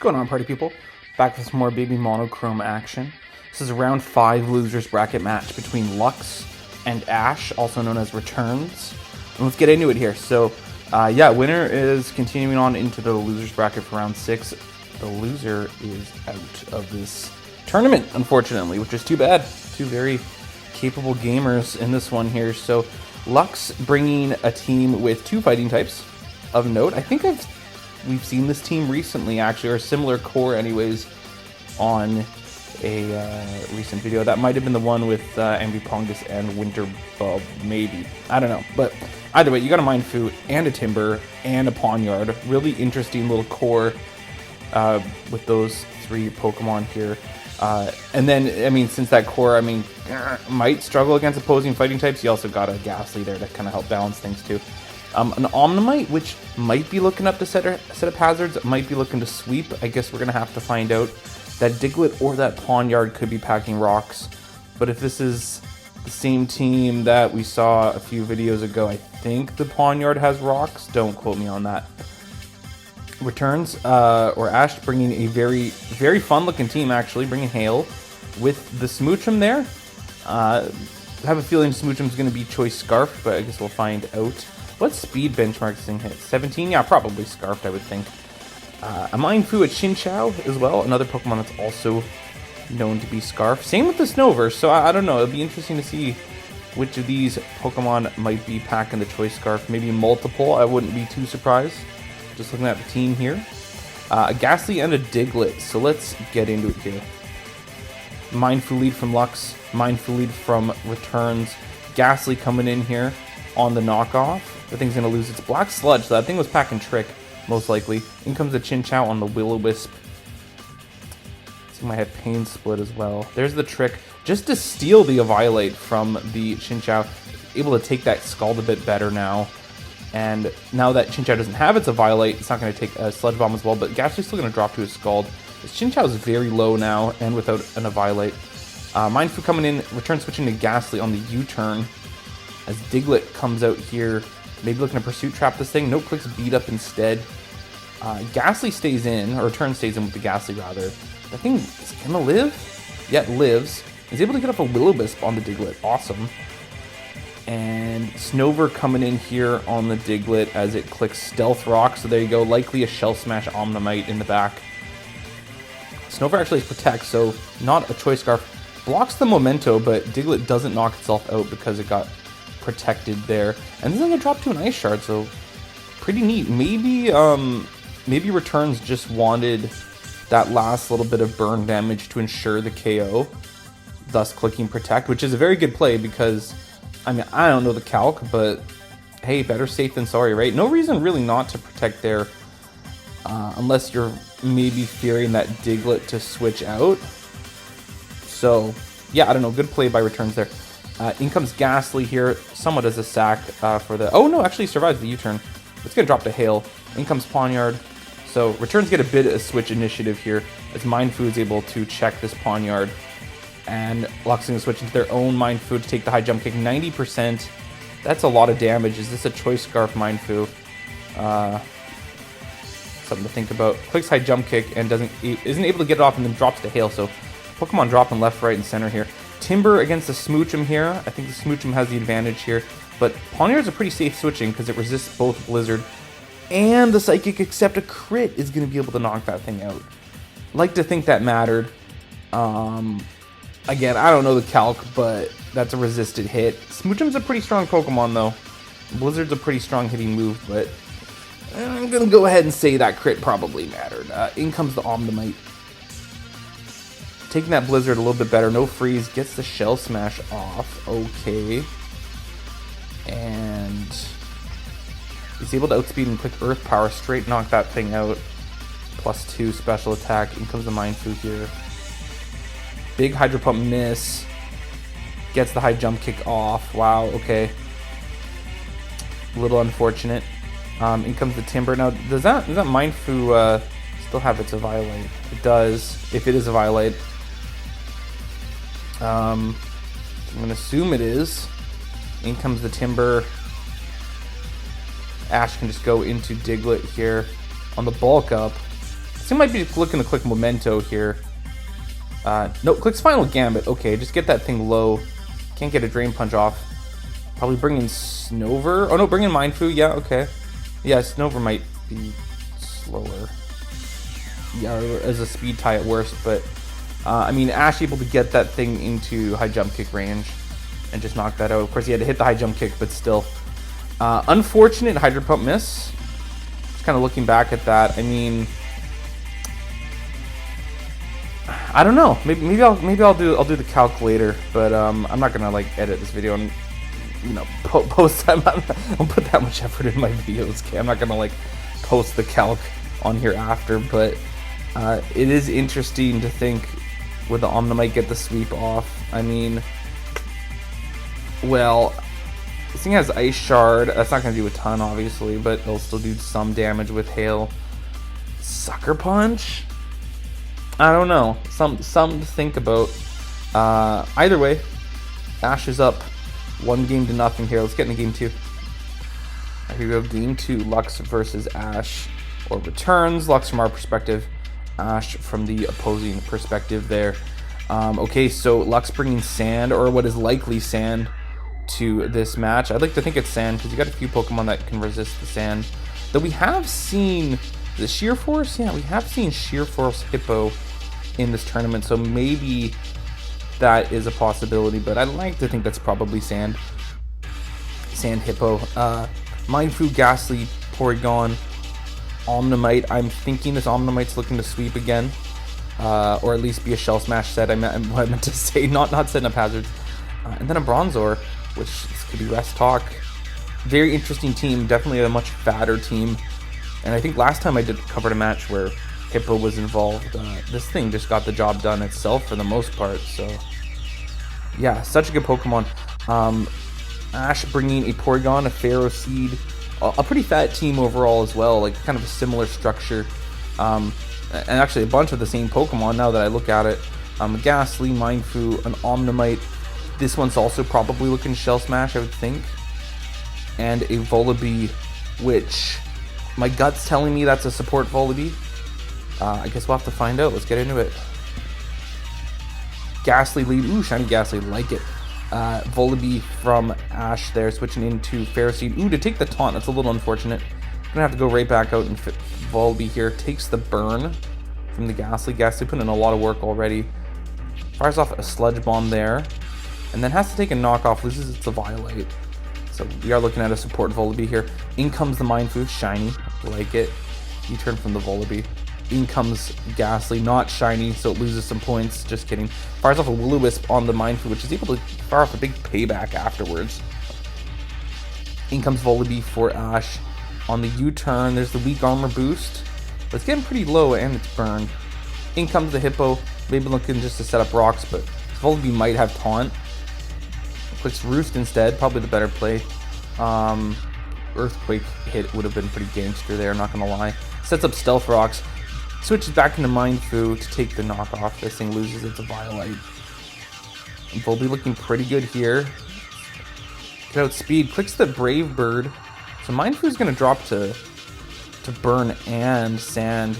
What's going on, party people? Back with some more Babymonochrome action. This is a round 5 losers bracket match between Lux and Ash, also known as Returns. And let's get into it here. So, winner is continuing on into the losers bracket for round 6. The loser is out of this tournament, unfortunately, which is too bad. Two very capable gamers in this one here. So, Lux bringing a team with 2 fighting types of note. I think we've seen this team recently, actually, or a similar core anyways, on a recent video. That might have been the one with Ambipongus and Winterbub, maybe. I don't know. But either way, you got a Mindfu and a Timber and a Pawniard. Really interesting little core with those 3 Pokemon here. And then, I mean, since that core, might struggle against opposing fighting types, you also got a Ghastly there to kind of help balance things too. An Omnimite, which might be looking up to set up hazards, might be looking to sweep. I guess we're going to have to find out. That Diglett or that Pawniard could be packing rocks. But if this is the same team that we saw a few videos ago, I think the Pawniard has rocks. Don't quote me on that. Returns, or Ash, bringing a very, very fun looking team, actually, bringing Hail with the Smoochum there. I have a feeling Smoochum's going to be Choice Scarf, but I guess we'll find out. What speed benchmark this thing hit? 17? Yeah, probably Scarfed, I would think. A Mindfu at Chinchou as well, another Pokemon that's also known to be Scarf. Same with the Snowverse, so I don't know. It'll be interesting to see which of these Pokemon might be packing the Choice Scarf. Maybe multiple, I wouldn't be too surprised. Just looking at the team here. A Ghastly and a Diglett, so let's get into it here. Mindfu lead from Lux, Mindfu lead from Returns. Ghastly coming in here on the knockoff. The thing's going to lose its Black Sludge, so that thing was packing Trick, most likely. In comes the Chinchou on the Will-O-Wisp. So might have Pain Split as well. There's the Trick, just to steal the Eviolite from the Chinchou. Able to take that Scald a bit better now. And now that Chinchou doesn't have its Eviolite, it's not going to take a Sludge Bomb as well, but Ghastly's still going to drop to his Scald. This Chinchou is very low now, and without an Eviolite. Mindfu coming in, Return switching to Ghastly on the U-turn. As Diglett comes out here, maybe looking to Pursuit Trap this thing. No clicks, beat up instead. Ghastly stays in, or Return stays in with the Ghastly rather. That thing is gonna live? Yeah, it lives. He's able to get off a Will-O-Wisp on the Diglett. Awesome. And Snover coming in here on the Diglett as it clicks Stealth Rock. So there you go. Likely a Shell Smash Omnimite in the back. Snover actually has Protect, so not a Choice Scarf. Blocks the Memento, but Diglett doesn't knock itself out because it got protected there. And then it dropped to an Ice Shard, so pretty neat. Maybe Returns just wanted that last little bit of burn damage to ensure the KO, thus clicking Protect, which is a very good play because, I don't know the calc, but hey, better safe than sorry, right? No reason really not to Protect there, unless you're maybe fearing that Diglett to switch out. So, yeah, I don't know, good play by Returns there. In comes Ghastly here, somewhat as a sack for the... Oh, no, actually survives the U-turn. It's going to drop to Hail. In comes Pawniard. So Returns get a bit of switch initiative here, as Mindfu is able to check this Pawniard. And Lux is going to switch into their own Mindfu to take the high jump kick. 90%. That's a lot of damage. Is this a Choice Scarf Mindfu? Something to think about. Clicks high jump kick and isn't able to get it off and then drops to Hail. So Pokemon dropping left, right, and center here. Timber against the Smoochum here. I think the Smoochum has the advantage here. But Pawniard's a pretty safe switching because it resists both Blizzard. And the Psychic, except a crit, is going to be able to knock that thing out. Like to think that mattered. Again, I don't know the calc, but that's a resisted hit. Smoochum's a pretty strong Pokemon, though. Blizzard's a pretty strong hitting move, but I'm going to go ahead and say that crit probably mattered. In comes the Omnimite. Taking that Blizzard a little bit better. No freeze. Gets the Shell Smash off. Okay. And he's able to outspeed and click Earth Power. Straight knock that thing out. +2 special attack. In comes the Mindfu here. Big Hydro Pump miss. Gets the high jump kick off. Wow, okay. A little unfortunate. In comes the Timber. Now, does that Mindfu still have its Eviolite? It does, if it is a Eviolite. I'm going to assume it is. In comes the Timber. Ash can just go into Diglett here on the bulk up. So he might be looking to click Memento here. No, clicks Final Gambit. Okay, just get that thing low. Can't get a Drain Punch off. Probably bring in Snover. Oh no, bring in Mindfu. Yeah, okay. Yeah, Snover might be slower. Yeah, as a speed tie at worst, but I mean, Ash able to get that thing into high jump kick range and just knock that out. Of course, he had to hit the high jump kick, but still. Unfortunate Hydro Pump miss. Just kind of looking back at that. I mean, I don't know. Maybe I'll do the calculator, but I'm not gonna like edit this video and post time. I don't put that much effort in my videos. Okay, I'm not gonna like post the calc on here after, but it is interesting to think, would the Omnimite get the sweep off? I mean, well, this thing has Ice Shard. That's not gonna do a ton, obviously, but it'll still do some damage with Hail. Sucker Punch? I don't know. Something to think about. Either way, Ash is up 1-0 here. Let's get into game 2. Here we go. Game 2, Lux versus Ash, or returns. Lux from our perspective, Ash from the opposing perspective there. Okay, so Lux bringing Sand, or what is likely Sand, to this match. I'd like to think it's Sand, because you got a few Pokemon that can resist the Sand. Though we have seen the Sheer Force. Yeah, we have seen Sheer Force Hippo in this tournament, so maybe that is a possibility, but I'd like to think that's probably Sand Hippo. Mindfu, Ghastly, Porygon, Omnimite. I'm thinking this Omnimite's looking to sweep again, or at least be a Shell Smash set. I meant to say, not setting up hazards. And then a Bronzor, which this could be Rest Talk. Very interesting team, definitely a much fatter team. And I think last time I covered a match where Hippo was involved, this thing just got the job done itself for the most part. So yeah, such a good Pokemon. Ash bringing a Porygon, a Pharaoh Seed, a pretty fat team overall as well, like kind of a similar structure, and actually a bunch of the same Pokemon now that I look at it. A Ghastly, Mindfu, an Omnimite. This one's also probably looking Shell Smash, I would think, and a Volibee, which my gut's telling me that's a support Volibee. I guess we'll have to find out. Let's get into it. Ghastly lead. Ooh, shiny Ghastly, like it. Volibee from Ash there, switching into Pharaoh Seed. Ooh, to take the taunt, that's a little unfortunate. Gonna have to go right back out and Volibee here. Takes the burn from the Ghastly. Ghastly put in a lot of work already. Fires off a Sludge Bomb there, and then has to take a knockoff, loses its Violite. So we are looking at a support Volibee here. In comes the Mindfu, shiny, like it. U-turn from the Volibee. In comes Ghastly, not shiny, so it loses some points. Just kidding. Fires off a Will-O-Wisp on the Mindfu, which is able to fire off a big payback afterwards. In comes Volibee for Ash. On the U-turn, there's the weak armor boost, but it's getting pretty low and it's burned. In comes the Hippo, maybe looking just to set up rocks, but Volibee might have taunt. Clicks Roost instead, probably the better play. Earthquake hit would have been pretty gangster there, not gonna lie. Sets up Stealth Rocks. Switches back into Mindfu to take the knockoff. This thing loses its Violite. And Volibee looking pretty good here. Get out speed. Clicks the Brave Bird. So Mindfu's going to drop to burn and sand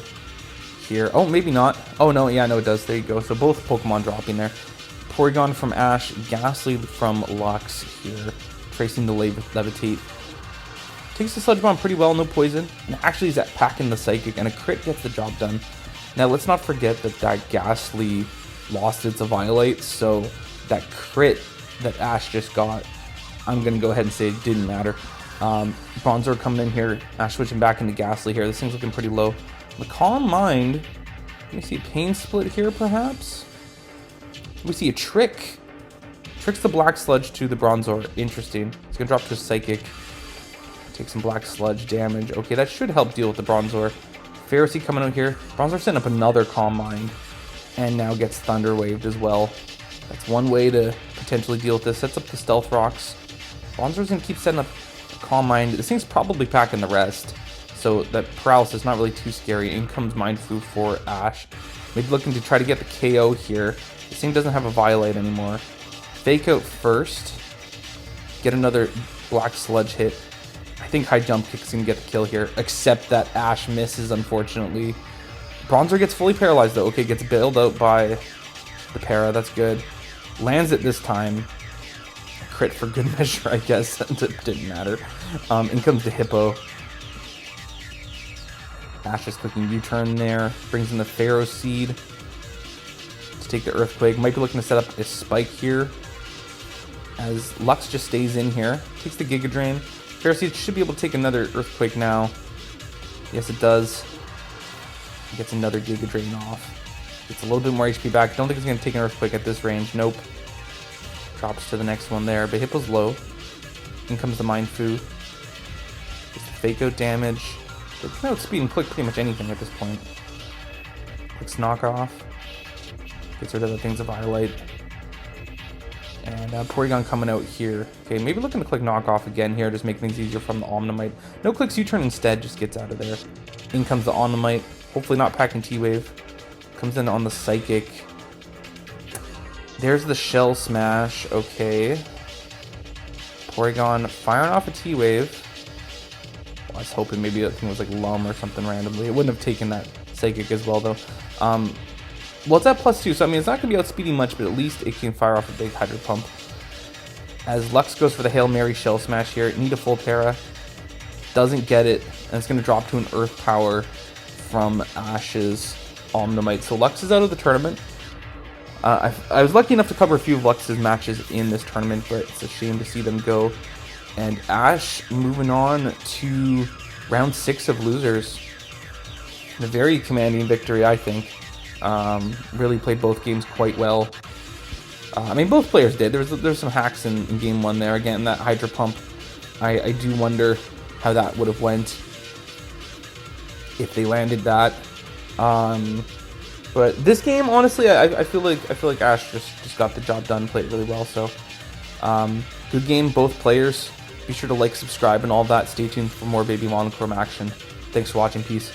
here. Oh, maybe not. Oh, no. Yeah, no, it does. There you go. So both Pokemon dropping there. Porygon from Ash. Ghastly from Lux here. Tracing the Levitate. Takes the Sludge Bomb pretty well, no poison, and actually is packing the Psychic, and a crit gets the job done. Now, let's not forget that Ghastly lost its Violite, so that crit that Ash just got, I'm going to go ahead and say it didn't matter. Bronzor coming in here, Ash switching back into Ghastly here. This thing's looking pretty low. The Calm Mind, let me see a Pain Split here, perhaps? We see a Trick. Tricks the Black Sludge to the Bronzor. Interesting. It's going to drop to Psychic. Take some Black Sludge damage. Okay, that should help deal with the Bronzor. Pharaoh Seed coming out here. Bronzor setting up another Calm Mind. And now gets Thunder Waved as well. That's one way to potentially deal with this. Sets up the Stealth Rocks. Bronzor's going to keep setting up Calm Mind. This thing's probably packing the rest. So that Paralysis is not really too scary. In comes Mindfu for Ash. Maybe looking to try to get the KO here. This thing doesn't have a Violite anymore. Fake Out first. Get another Black Sludge hit. I think High Jump Kick's going to get the kill here, except that Ash misses, unfortunately. Bronzer gets fully paralyzed though. Okay, gets bailed out by the para. That's good. Lands it this time. Crit for good measure, I guess. It didn't matter. In comes the Hippo. Ash is clicking U-turn there. Brings in the Pharaoh Seed to take the Earthquake. Might be looking to set up a Spike here, as Lux just stays in here. Takes the Giga Drain. Pharaoh Seed should be able to take another Earthquake now. Yes, it does. Gets another Giga Drain off. Gets a little bit more HP back. Don't think it's going to take an Earthquake at this range. Nope. Drops to the next one there. But Hippo's low. In comes the Mind Fu. Gets the Fake Out damage. But can outspeed and click pretty much anything at this point. Clicks Knockoff. Gets rid of the Things of Violet. And Porygon coming out here. Okay, maybe looking to click Knockoff again here. Just make things easier from the Omnimite. No clicks U-turn instead. Just gets out of there. In comes the Omnimite. Hopefully not packing T-Wave. Comes in on the Psychic. There's the Shell Smash. Okay. Porygon firing off a T-Wave. I was hoping maybe that thing was like Lum or something randomly. It wouldn't have taken that Psychic as well though. Well, it's at +2, so I mean it's not going to be outspeeding much, but at least it can fire off a big Hydro Pump. As Lux goes for the Hail Mary Shell Smash here, need a full para. Doesn't get it, and it's going to drop to an Earth Power from Ash's Omnimite. So Lux is out of the tournament. I was lucky enough to cover a few of Lux's matches in this tournament, but it's a shame to see them go. And Ash moving on to round 6 of losers. A very commanding victory, I think. Really played both games quite well. I mean, both players did. There's some hacks in game 1 there. Again, that Hydro Pump, I do wonder how that would have went if they landed that. But this game, honestly, I feel like Ash just got the job done, played it really well. So, good game, both players. Be sure to like, subscribe, and all that. Stay tuned for more Babymonochrome action. Thanks for watching. Peace.